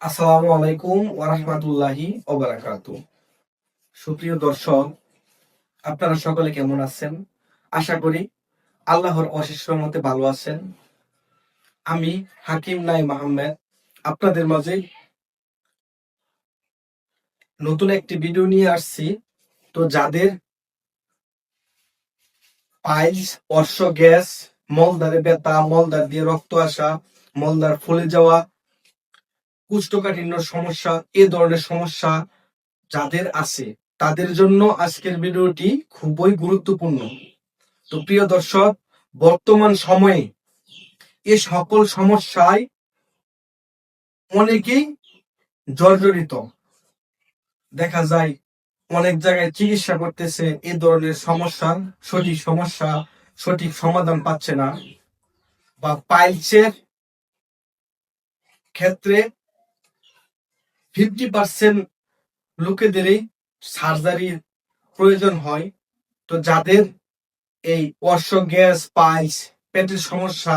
আসসালামু আলাইকুম ওয়া রাহমাতুল্লাহি ওয়া বারাকাতুহু। সুপ্রিয় দর্শক, আপনারা সকলে কেমন আছেন? আশা করি আল্লাহর অশেষ রহমতে ভালো আছেন। আমি হাকিম নাইম আহমেদ আপনাদের মাঝে নতুন একটি ভিডিও নিয়ে আসছি। তো যাদের পাইলস, অর্শ গ্যাস, মলদ্বারে ব্যথা, মলদ্বার দিয়ে রক্ত আসা, মলদ্বার ফুলে যাওয়া, কোষ্ঠকাঠিন্যর সমস্যা, এ ধরনের সমস্যা যাদের আছে তাদের জন্য আজকের ভিডিওটি খুবই গুরুত্বপূর্ণ। তো প্রিয় দর্শক, বর্তমান সময়ে এ সকল সমস্যায় অনেকেই জর্জরিত। দেখা যায় অনেক জায়গায় চিকিৎসা করতেছে, এ ধরনের সমস্যার সঠিক সমাধান পাচ্ছে না। বা পাইলসের ক্ষেত্রে 50% লোকেদেরই সার্জারির প্রয়োজন হয়। তো যাদের এই অর্শ গ্যাস, পাইলস, পেটের সমস্যা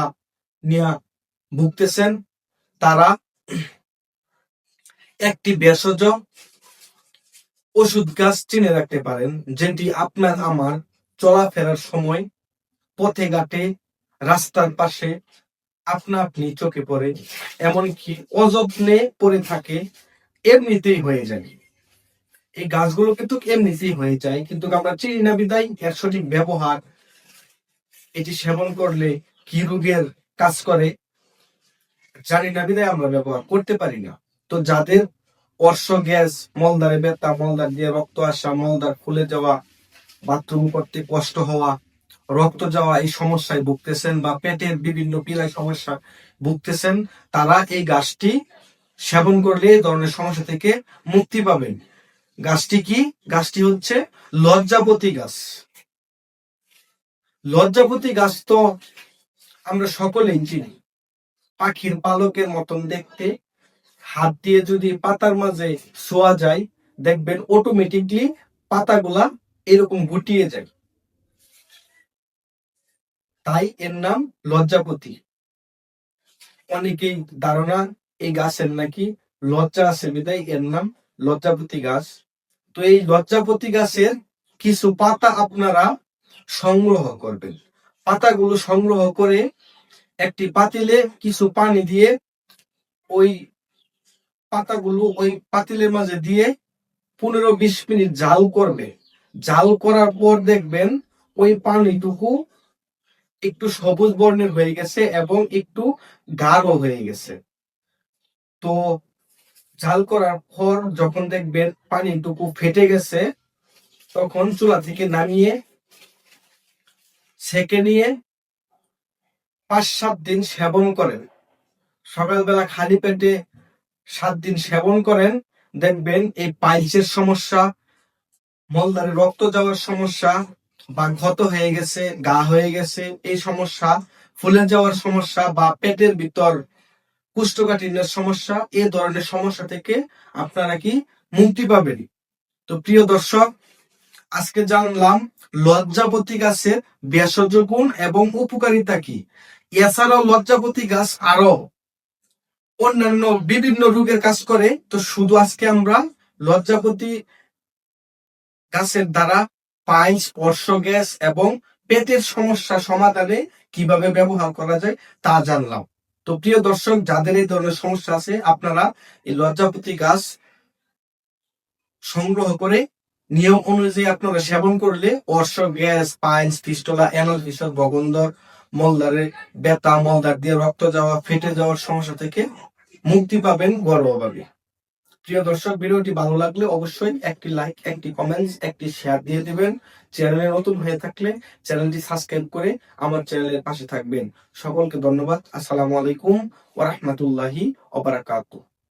নিয়ে ভুগতেছেন, তারা একটি ভেষজ ওষুধ গাছ চিনে রাখতে পারেন, যেটি আপনার আমার চলাফেরার সময় পথে ঘাটে, রাস্তার পাশে আপনা আপনি চোখে পড়ে, এমনকি অযত্নে পড়ে থাকে, এমনিতেই হয়ে যায়। এই গাছগুলো কিন্তু এমনিতেই হয়ে যায়, কিন্তু আমরা চিনি না বিদায় এর সঠিক ব্যবহার, এটি সেবন করলে কি রোগের কাজ করে জানি না বিদায় আমরা ব্যবহার করতে পারি না। তো যাদের অর্শ গ্যাস, মলদ্বারে ব্যথা, মলদ্বার দিয়ে রক্ত আসা, মলদ্বার ফুলে যাওয়া, বাথরুম করতে কষ্ট হওয়া, রক্ত যাওয়া, এই সমস্যায় ভুগতেছেন বা পেটের বিভিন্ন পীড়ায় সমস্যা ভুগতেছেন, তারা এই গাছটি সেবন করলে এই ধরনের সমস্যা থেকে মুক্তি পাবেন। গাছটি কি? গাছটি হচ্ছে লজ্জাপতি গাছ। লজ্জাপতি গাছ তো আমরা সকলেই চিনি, পাখির পালকের মতন দেখতে। হাত দিয়ে যদি পাতার মাঝে ছোঁয়া যায়, দেখবেন অটোমেটিকলি পাতাগুলা এরকম গুটিয়ে যায়। তাই এর নাম লজ্জাপতি। অনেকেই ধারণা এই গাছের নাকি লজ্জা আছে বিদায় এর নাম লজ্জাপতি গাছ। তো এই লজ্জাপতি গাছের কিছু পাতা আপনারা সংগ্রহ করবেন। পাতাগুলো সংগ্রহ করে একটি পাতিলে কিছু পানি দিয়ে ওই পাতাগুলো ওই পাতিলের মাঝে দিয়ে 15-20 মিনিট জাল করবে। জাল করার পর দেখবেন ওই পানিটুকু একটু সবুজ বর্ণের হয়ে গেছে এবং একটু গাঢ় হয়ে গেছে। তো জাল করার পর যখন দেখবেন পানিটুকু ফেটে গেছে, তখন চুলা থেকে নামিয়ে ছেঁকে নিয়ে 5-7 দিন সেবন করেন। সকালবেলা খালি পেটে 7 দিন সেবন করেন, দেখবেন এই পাইলসের সমস্যা, মলদ্বারে রক্ত যাওয়ার সমস্যা, বা ক্ষত হয়ে গেছে, গা হয়ে গেছে, এই সমস্যা, ফুলে যাওয়ার সমস্যা, বা পেটের ভিতর কোষ্ঠকাঠিন্যের সমস্যা, এ ধরনের সমস্যা থেকে আপনারা কি মুক্তি পাবেন। তো প্রিয় দর্শক, আজকে জানলাম লজ্জাপতি গাছের ভেষজ গুণ এবং উপকারিতা কি। এছাড়াও লজ্জাপতি গাছ আরো অন্যান্য বিভিন্ন রোগের কাজ করে। তো শুধু আজকে আমরা লজ্জাপতি গাছের দ্বারা পাইলস, অর্শ গ্যাস এবং পেটের সমস্যা সমাধানে কিভাবে ব্যবহার করা যায় তা জানলাম। তো প্রিয় দর্শক, যাদের এই ধরনের সমস্যা আছে, আপনারা এই লজ্জাপতি গাছ সংগ্রহ করে নিয়ম অনুযায়ী আপনারা সেবন করলে অর্শ gas, piles, fistula, anal fistula, বগন্দর, মলদ্বারে ব্যথা, মলদ্বার দিয়ে রক্ত যাওয়া, ফেটে যাওয়ার সমস্যা থেকে মুক্তি পাবেন ঘরোয়াভাবে। প্রিয় দর্শক, ভিডিওটি ভালো লাগলে অবশ্যই একটি লাইক, একটি কমেন্টস, একটি শেয়ার দিয়ে দিবেন। চ্যানেলে নতুন হয়ে থাকলে চ্যানেলটি সাবস্ক্রাইব করে আমার চ্যানেলের পাশে থাকবেন। সকলকে ধন্যবাদ। আসসালামু আলাইকুম ওয়া রাহমাতুল্লাহি ওয়া বারাকাতুহু।